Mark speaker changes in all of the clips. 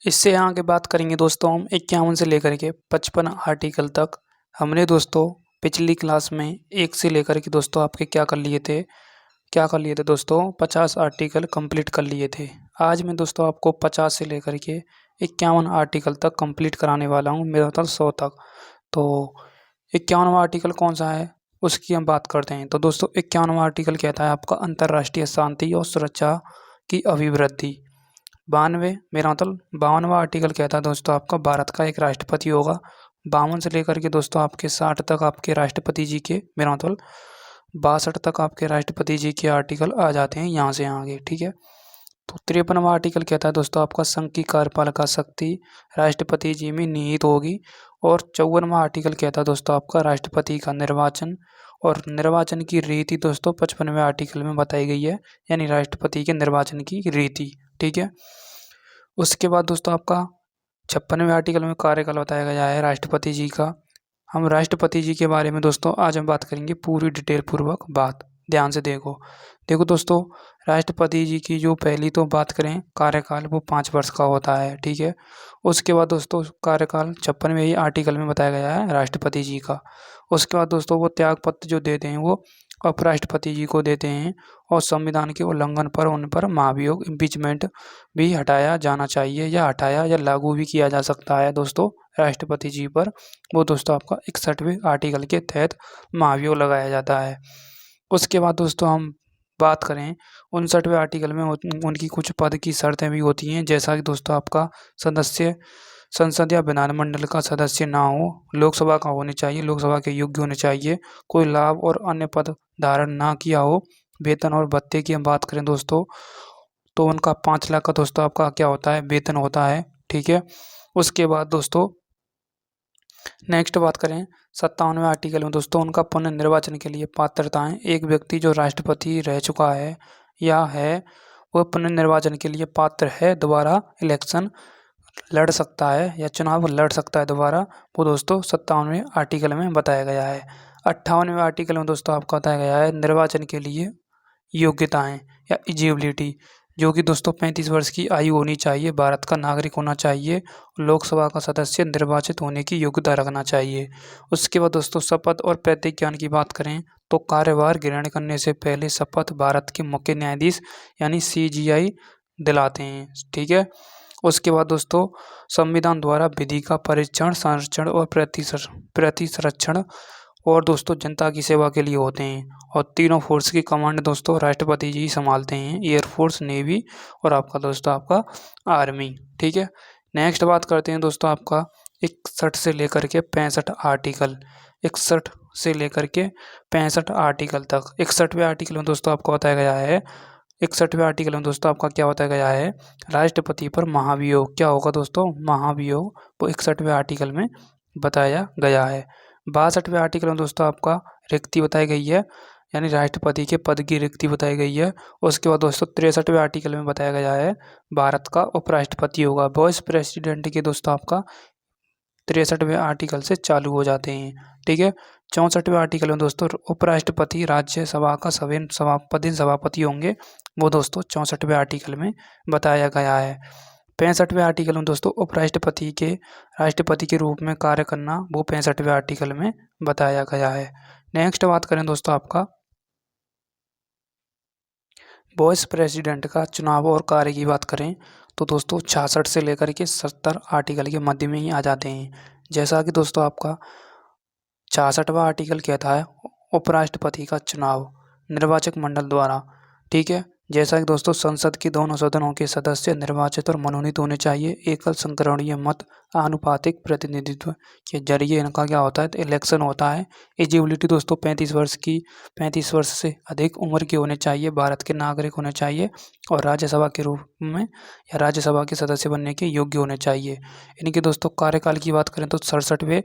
Speaker 1: इससे आगे बात करेंगे दोस्तों हम 51 से लेकर के 55 आर्टिकल तक। हमने दोस्तों पिछली क्लास में 1 से लेकर के दोस्तों आपके क्या कर लिए थे दोस्तों 50 आर्टिकल कंप्लीट कर लिए थे। आज मैं दोस्तों आपको 50 से लेकर के 51 आर्टिकल तक कंप्लीट कराने वाला हूँ, मेरा मतलब 100 तक। तो 51वां आर्टिकल कौन सा है उसकी हम बात करते हैं। तो दोस्तों 51वां आर्टिकल कहता है आपका अंतर्राष्ट्रीय शांति और सुरक्षा की अभिवृद्धि। 92 मेरा मतलब 52वां आर्टिकल कहता है दोस्तों आपका भारत का एक राष्ट्रपति होगा। 52 से लेकर के दोस्तों आपके 60 तक आपके राष्ट्रपति जी के, मेरा मतलब 62 तक आपके राष्ट्रपति जी के आर्टिकल आ जाते हैं यहाँ से आगे, ठीक है। तो 53वां आर्टिकल कहता है दोस्तों आपका संघ की कार्यपालिका शक्ति राष्ट्रपति जी में निहित होगी। और 54वां आर्टिकल कहता है दोस्तों आपका राष्ट्रपति का निर्वाचन और निर्वाचन की रीति दोस्तों 55वें आर्टिकल में बताई गई है, यानी राष्ट्रपति के निर्वाचन की रीति, ठीक है। उसके बाद दोस्तों आपका 56वें आर्टिकल में कार्यकाल बताया गया है राष्ट्रपति जी का। हम राष्ट्रपति जी के बारे में दोस्तों आज हम बात करेंगे पूरी डिटेल पूर्वक बात, ध्यान से देखो दोस्तों राष्ट्रपति जी की जो पहली तो बात करें कार्यकाल वो 5 वर्ष का होता है, ठीक है। उसके बाद दोस्तों कार्यकाल 56वें ही आर्टिकल में बताया गया है राष्ट्रपति जी का। उसके बाद दोस्तों वो त्याग पत्र जो देते हैं वो उपराष्ट्रपति जी को देते हैं। और संविधान के उल्लंघन पर उन पर महाभियोग इम्पीचमेंट भी हटाया जाना चाहिए, या हटाया या लागू भी किया जा सकता है दोस्तों राष्ट्रपति जी पर। वो दोस्तों आपका 61वें आर्टिकल के तहत महाभियोग लगाया जाता है। उसके बाद दोस्तों हम बात करें 59वें आर्टिकल में उनकी कुछ पद की शर्तें भी होती हैं, जैसा कि दोस्तों आपका सदस्य संसद या विधानमंडल का सदस्य ना हो, लोकसभा का होने चाहिए, लोकसभा के योग्य होने चाहिए, कोई लाभ और अन्य पद धारण ना किया हो। वेतन और भत्ते की हम बात करें दोस्तों तो उनका 5 लाख का दोस्तों आपका क्या होता है वेतन होता है, ठीक है। उसके बाद दोस्तों नेक्स्ट बात करें 57वें आर्टिकल में दोस्तों उनका पुनर्निर्वाचन के लिए पात्रताएं। एक व्यक्ति जो राष्ट्रपति रह चुका है या है वह पुनर्निर्वाचन के लिए पात्र है, दोबारा इलेक्शन लड़ सकता है या चुनाव लड़ सकता है दोबारा, वो दोस्तों 57वें आर्टिकल में बताया गया है। 58वें आर्टिकल में दोस्तों आपको बताया गया है निर्वाचन के लिए योग्यताएं या एलिजिबिलिटी, जो कि दोस्तों 35 वर्ष की आयु होनी चाहिए, भारत का नागरिक होना चाहिए, लोकसभा का सदस्य निर्वाचित होने की योग्यता रखना चाहिए। उसके बाद दोस्तों शपथ और प्रतिज्ञान की बात करें तो कार्यभार ग्रहण करने से पहले शपथ भारत के मुख्य न्यायाधीश यानी CJI दिलाते हैं, ठीक है। उसके बाद दोस्तों संविधान द्वारा विधि का परीक्षण, संरक्षण और प्रतिसंरक्षण और दोस्तों जनता की सेवा के लिए होते हैं। और तीनों फोर्स की कमांड दोस्तों राष्ट्रपति जी संभालते हैं, एयरफोर्स, नेवी और आपका दोस्तों आपका आर्मी, ठीक है। नेक्स्ट बात करते हैं दोस्तों आपका 61 से लेकर के 65 आर्टिकल, 61 से लेकर के 65 आर्टिकल तक। 61वें आर्टिकल में दोस्तों आपको बताया गया है 61वें आर्टिकल में दोस्तों आपका क्या बताया गया है राष्ट्रपति पर महाभियोग क्या होगा दोस्तों महाभियोग, वो 61वें आर्टिकल में बताया गया है। 62वें आर्टिकल में दोस्तों आपका रिक्ति बताई गई है, यानी राष्ट्रपति के पद की रिक्ति बताई गई है। उसके बाद दोस्तों 63वें आर्टिकल में बताया गया है भारत का उपराष्ट्रपति होगा, वाइस प्रेसिडेंट के दोस्तों आपका 63वें आर्टिकल से चालू हो जाते हैं, ठीक है। 64वें आर्टिकल में दोस्तों उपराष्ट्रपति राज्यसभा का सभापति होंगे, वो दोस्तों 64वें आर्टिकल में बताया गया है। 65वें आर्टिकल में दोस्तों उपराष्ट्रपति के राष्ट्रपति के रूप में कार्य करना, वो 65वें आर्टिकल में बताया गया है। नेक्स्ट बात करें दोस्तों आपका वाइस प्रेसिडेंट का चुनाव और कार्य की बात करें तो दोस्तों 66 से लेकर के 70 आर्टिकल के मध्य में ही आ जाते हैं। जैसा कि दोस्तों आपका 66वां आर्टिकल कहता है उपराष्ट्रपति का चुनाव निर्वाचक मंडल द्वारा, ठीक है। जैसा कि दोस्तों संसद के दोनों सदनों के सदस्य निर्वाचित और मनोनीत होने चाहिए, एकल संकरणीय मत आनुपातिक प्रतिनिधित्व के जरिए इनका क्या होता है तो इलेक्शन होता है। एलिजिबिलिटी दोस्तों 35 वर्ष से अधिक उम्र के होने चाहिए, भारत के नागरिक होने चाहिए और राज्यसभा के रूप में या राज्यसभा के सदस्य बनने के योग्य होने चाहिए। इनके दोस्तों कार्यकाल की बात करें तो 67वें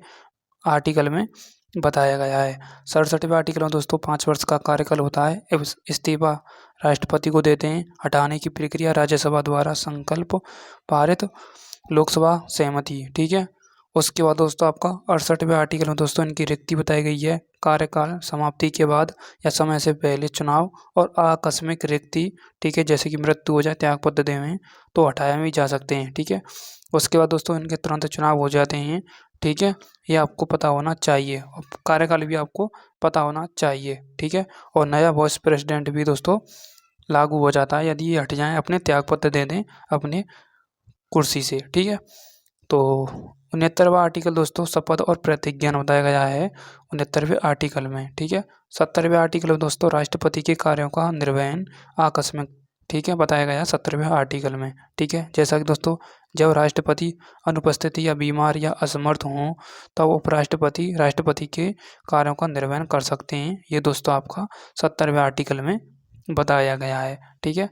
Speaker 1: आर्टिकल में बताया गया है। 67वें आर्टिकल में दोस्तों 5 वर्ष का कार्यकाल होता है, इस्तीफा राष्ट्रपति को देते हैं, हटाने की प्रक्रिया राज्यसभा द्वारा संकल्प पारित, लोकसभा सहमति, ठीक है। उसके बाद दोस्तों आपका 68वें आर्टिकल में दोस्तों इनकी रिक्ति बताई गई है, कार्यकाल समाप्ति के बाद या समय से पहले चुनाव और आकस्मिक रिक्ति, ठीक है, जैसे कि मृत्यु हो जाए, त्यागपत्र देवें तो हटाए भी जा सकते हैं, ठीक है। उसके बाद दोस्तों इनके तुरंत चुनाव हो जाते हैं, ठीक है, ये आपको पता होना चाहिए। और कार्यकाल भी आपको पता होना चाहिए, ठीक है। और नया वाइस प्रेसिडेंट भी दोस्तों लागू हो जाता है यदि ये हट जाएं, अपने त्यागपत्र दे दें अपने कुर्सी से, ठीक है। तो 69वां आर्टिकल दोस्तों शपथ और प्रतिज्ञा बताया गया है 69वें आर्टिकल में, ठीक है। 70वें आर्टिकल में दोस्तों राष्ट्रपति के कार्यों का निर्वहन आकस्मिक, ठीक है, बताया गया 70वें आर्टिकल में, ठीक है। जैसा कि दोस्तों जब राष्ट्रपति अनुपस्थिति या बीमार या असमर्थ हों तब उपराष्ट्रपति राष्ट्रपति के कार्यों का निर्वहन कर सकते हैं। ये दोस्तों आपका 70वें आर्टिकल में बताया गया है, ठीक है।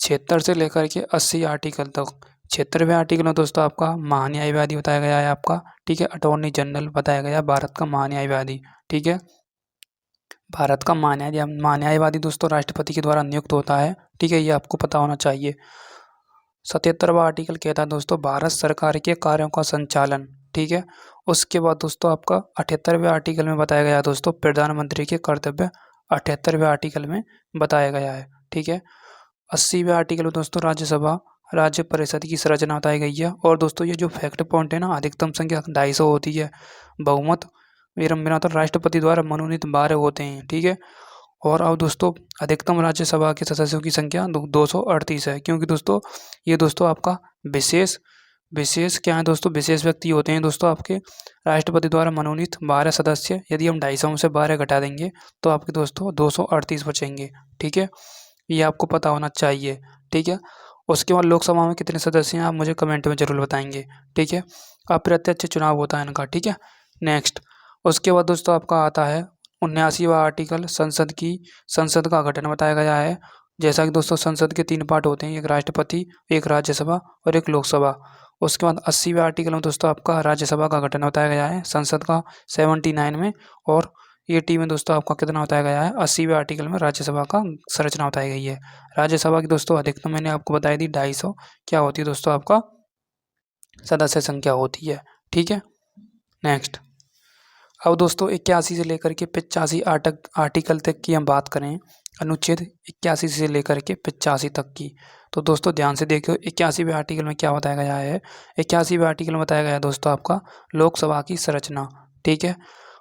Speaker 1: 76 से लेकर के 80 आर्टिकल तक। 76वें आर्टिकल में दोस्तों आपका महान्यायवादी बताया गया है आपका, ठीक है। अटॉर्नी जनरल बताया गया भारत का महान्यायवादी, ठीक है। भारत का महान्यायवादी दोस्तों राष्ट्रपति के द्वारा नियुक्त होता है, ठीक है, ये आपको पता होना चाहिए। 77वां आर्टिकल कहता है दोस्तों भारत सरकार के कार्यों का संचालन, ठीक है। उसके बाद दोस्तों आपका 78वें आर्टिकल में बताया गया दोस्तों प्रधानमंत्री के कर्तव्य 78वें आर्टिकल में बताया गया है, ठीक है। 80वें आर्टिकल में दोस्तों राज्यसभा राज्य परिषद की संरचना बताई गई है। और दोस्तों ये जो फैक्ट पॉइंट है ना, अधिकतम संख्या 250 होती है, बहुमत विरंबिना राष्ट्रपति द्वारा मनोनीत 12 होते हैं, ठीक है। और अब दोस्तों अधिकतम राज्यसभा के सदस्यों की संख्या 238 है, क्योंकि दोस्तों ये दोस्तों आपका विशेष क्या है दोस्तों, विशेष व्यक्ति होते हैं दोस्तों आपके राष्ट्रपति द्वारा मनोनीत 12 सदस्य। यदि हम 250 से 12 घटा देंगे तो आपके दोस्तों 238 बचेंगे, ठीक है, ये आपको पता होना चाहिए, ठीक है। उसके बाद लोकसभा में कितने सदस्य हैं आप मुझे कमेंट में जरूर बताएंगे, ठीक है। अप्रत्यक्ष चुनाव होता है इनका, ठीक है। नेक्स्ट उसके बाद दोस्तों आपका आता है 79वां आर्टिकल संसद का गठन बताया गया है। जैसा कि दोस्तों संसद के 3 पार्ट होते हैं, एक राष्ट्रपति, एक राज्यसभा और एक लोकसभा। उसके बाद 80वें आर्टिकल में दोस्तों आपका राज्यसभा का गठन बताया गया है संसद का 79 में। और 80 में दोस्तों आपका कितना बताया गया है, 80वें आर्टिकल में राज्यसभा का संरचना बताई गई है। राज्यसभा की दोस्तों अधिकतम मैंने आपको बताई थी 250 क्या होती है दोस्तों आपका सदस्य संख्या होती है, ठीक है। नेक्स्ट अब दोस्तों 81 से लेकर के 85 आर्टिकल तक की हम बात करें, अनुच्छेद 81 से लेकर के 85 तक की, तो दोस्तों ध्यान से देखियो 81वें आर्टिकल में क्या बताया गया है। 81वें आर्टिकल में बताया गया है दोस्तों आपका लोकसभा की संरचना, ठीक है।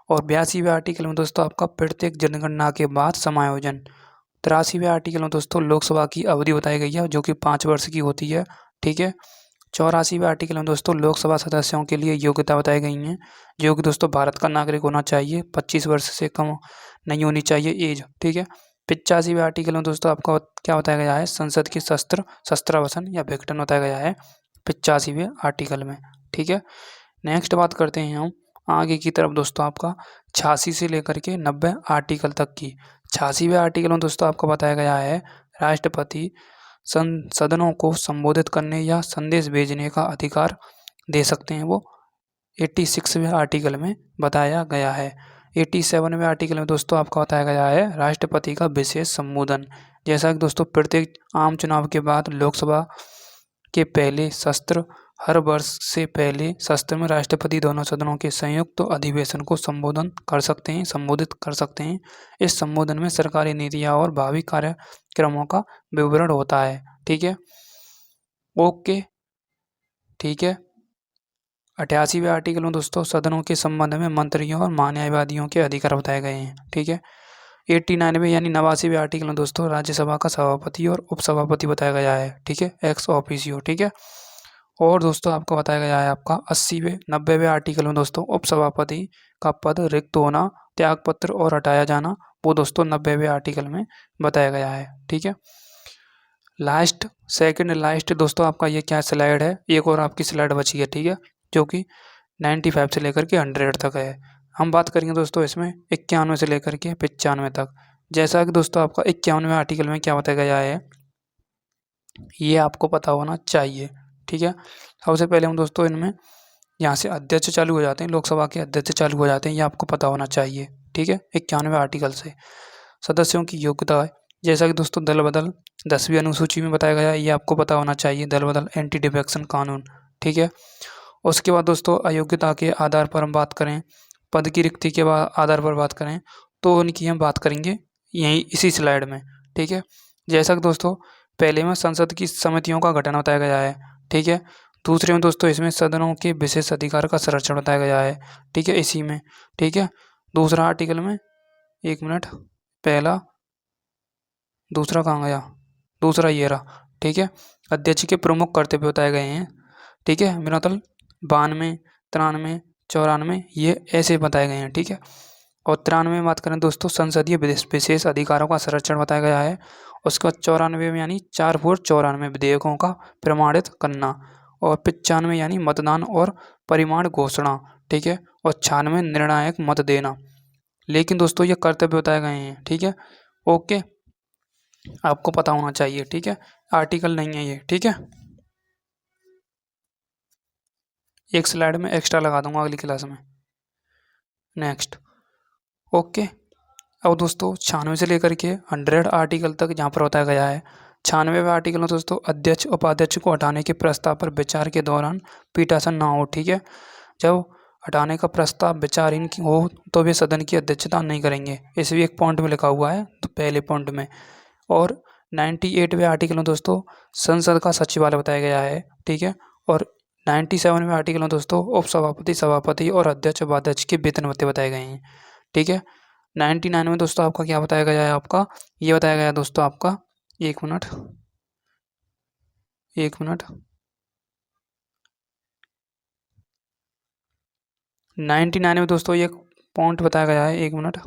Speaker 1: और 82वें आर्टिकल में दोस्तों आपका प्रत्येक जनगणना के बाद समायोजन। 83वें आर्टिकल में दोस्तों लोकसभा की अवधि बताई गई है जो कि 5 वर्ष की होती है, ठीक है। 84वें आर्टिकल में दोस्तों लोकसभा सदस्यों के लिए योग्यता बताई गई हैं, जो कि दोस्तों भारत का नागरिक होना चाहिए, 25 वर्ष से कम नहीं होनी चाहिए एज, ठीक है। 85वें आर्टिकल में दोस्तों आपका क्या बताया गया है, संसद के शस्त्रावसान या विघटन बताया गया है 85वें आर्टिकल में, ठीक है। नेक्स्ट बात करते हैं हम आगे की तरफ दोस्तों आपका 86 से लेकर के 90 आर्टिकल तक की। 86वें आर्टिकल में दोस्तों आपको बताया गया है राष्ट्रपति सदनों को संबोधित करने या संदेश भेजने का अधिकार दे सकते हैं, वो 86वें आर्टिकल में बताया गया है। 87वें आर्टिकल में दोस्तों आपका बताया गया है राष्ट्रपति का विशेष संबोधन। जैसा कि दोस्तों प्रत्येक आम चुनाव के बाद लोकसभा के पहले सत्र हर वर्ष से पहले सत्र में राष्ट्रपति दोनों सदनों के संयुक्त अधिवेशन को संबोधित कर सकते हैं। इस संबोधन में सरकारी नीतियाँ और भावी कार्यक्रमों का विवरण होता है, ठीक है। ओके, ठीक है। 88वें आर्टिकल में दोस्तों सदनों के संबंध में मंत्रियों और महान्यायवादियों के अधिकार बताए गए हैं, ठीक है। 89वें यानी 89वें आर्टिकल में दोस्तों राज्यसभा का सभापति और उपसभापति बताया गया है, ठीक है, एक्स ऑफिसियो, ठीक है। और दोस्तों आपको बताया गया है आपका 90वें आर्टिकल में दोस्तों उपसभापति का पद रिक्त होना, त्यागपत्र और हटाया जाना, वो दोस्तों 90वें आर्टिकल में बताया गया है, ठीक है। सेकंड लास्ट दोस्तों आपका ये क्या स्लाइड है, एक और आपकी स्लाइड बची है, ठीक है, जो कि 95 से लेकर के 100 तक है। हम बात करेंगे दोस्तों इसमें 91 से लेकर के 95 तक। जैसा कि दोस्तों आपका 51वें आर्टिकल में क्या बताया गया है, ये आपको पता होना चाहिए, ठीक है। सबसे पहले हम दोस्तों इनमें यहाँ से अध्यक्ष चालू हो जाते हैं, लोकसभा के अध्यक्ष चालू हो जाते हैं, ये आपको पता होना चाहिए, ठीक है। 91वें आर्टिकल से सदस्यों की योग्यता है, जैसा कि दोस्तों दल बदल 10वीं अनुसूची में बताया गया है, ये आपको पता होना चाहिए, दल बदल एंटी डिफेक्शन कानून, ठीक है। उसके बाद दोस्तों अयोग्यता के आधार पर हम बात करें पद की रिक्ति के आधार पर बात करें तो उनकी हम बात करेंगे यहीं इसी स्लाइड में। ठीक है, जैसा कि दोस्तों पहले में संसद की समितियों का गठन बताया गया है। ठीक है, दूसरे में दोस्तों इसमें सदनों के विशेष अधिकार का संरक्षण बताया गया है। ठीक है, इसी में। ठीक है, दूसरा आर्टिकल में, एक मिनट, पहला, दूसरा कहाँ गया, दूसरा ये रहा। ठीक है, अध्यक्ष के प्रमुख कर्तव्य बताए गए हैं। ठीक है, मेरा मतलब 92, 93, 94 ये ऐसे बताए गए हैं। ठीक है, और 93 में बात करें दोस्तों संसदीय विशेष अधिकारों का संरक्षण बताया गया है। उसके बाद 94 में यानी 4/94 विधेयकों का प्रमाणित करना, और 95 यानी मतदान और परिमाण घोषणा। ठीक है, और 96 निर्णायक मत देना। लेकिन दोस्तों ये कर्तव्य बताए गए हैं। ठीक है, ओके, आपको पता होना चाहिए। ठीक है, आर्टिकल नहीं है ये। ठीक है, एक स्लाइड में एक्स्ट्रा लगा दूंगा अगली क्लास में। Next, okay. अब दोस्तों 96 से लेकर के 100 आर्टिकल तक यहाँ पर बताया गया है। 96वें आर्टिकल में दोस्तों अध्यक्ष उपाध्यक्ष को हटाने के प्रस्ताव पर विचार के दौरान पीठासन ना हो। ठीक है, जब हटाने का प्रस्ताव विचारहीन हो तो वे सदन की अध्यक्षता नहीं करेंगे। इस भी एक पॉइंट में लिखा हुआ है, तो पहले पॉइंट में। और 98वें आर्टिकल में दोस्तों संसद का सचिवालय बताया गया है। ठीक है, और 97वें आर्टिकल में दोस्तों उपसभापति, सभापति और अध्यक्ष उपाध्यक्ष के वेतन भत्ते बताए गए हैं। ठीक है, 99 में दोस्तों आपका क्या बताया गया है, आपका ये बताया गया है दोस्तों आपका, एक मिनट, 99 में दोस्तों एक पॉइंट बताया गया है, एक मिनट,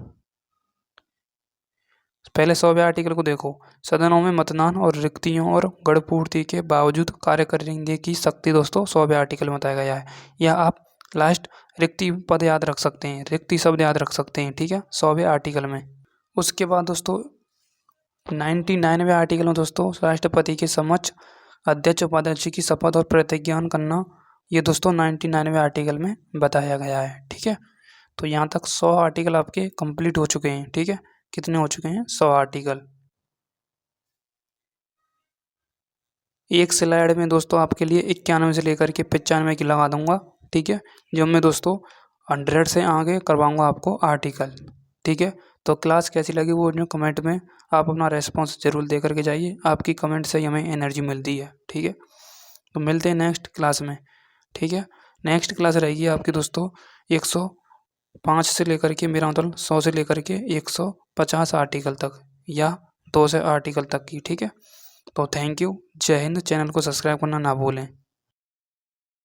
Speaker 1: पहले 100वें आर्टिकल को देखो। सदनों में मतदान और रिक्तियों और गढ़पूर्ति के बावजूद कार्य करने की शक्ति दोस्तों 100वें आर्टिकल में बताया गया है। या आप लास्ट रिक्ति पद याद रख सकते हैं, रिक्ति शब्द याद रख सकते हैं। ठीक है, 100वें आर्टिकल में। उसके बाद दोस्तों 99वें आर्टिकल में दोस्तों राष्ट्रपति के समक्ष अध्यक्ष उपाध्यक्ष की शपथ और प्रतिज्ञान करना, ये दोस्तों 99वें आर्टिकल में बताया गया है। ठीक है, तो यहाँ तक 100 आर्टिकल आपके कंप्लीट हो चुके हैं। ठीक है, कितने हो चुके हैं, 100 आर्टिकल। एक स्लाइड में दोस्तों आपके लिए 91 से लेकर के 95 की लगा दूंगा। ठीक है, जो मैं दोस्तों 100 से आगे करवाऊंगा आपको आर्टिकल। ठीक है, तो क्लास कैसी लगी वो जो कमेंट में आप अपना रेस्पॉन्स जरूर दे करके जाइए। आपकी कमेंट से ही हमें एनर्जी मिलती है। ठीक है, तो मिलते हैं नेक्स्ट क्लास में। ठीक है, नेक्स्ट क्लास रहेगी आपकी दोस्तों 105 से लेकर के, मेरा मतलब 100 से लेकर के 150 आर्टिकल तक, या 200 आर्टिकल तक की। ठीक है, तो थैंक यू, जय हिंद। चैनल को सब्सक्राइब करना ना भूलें।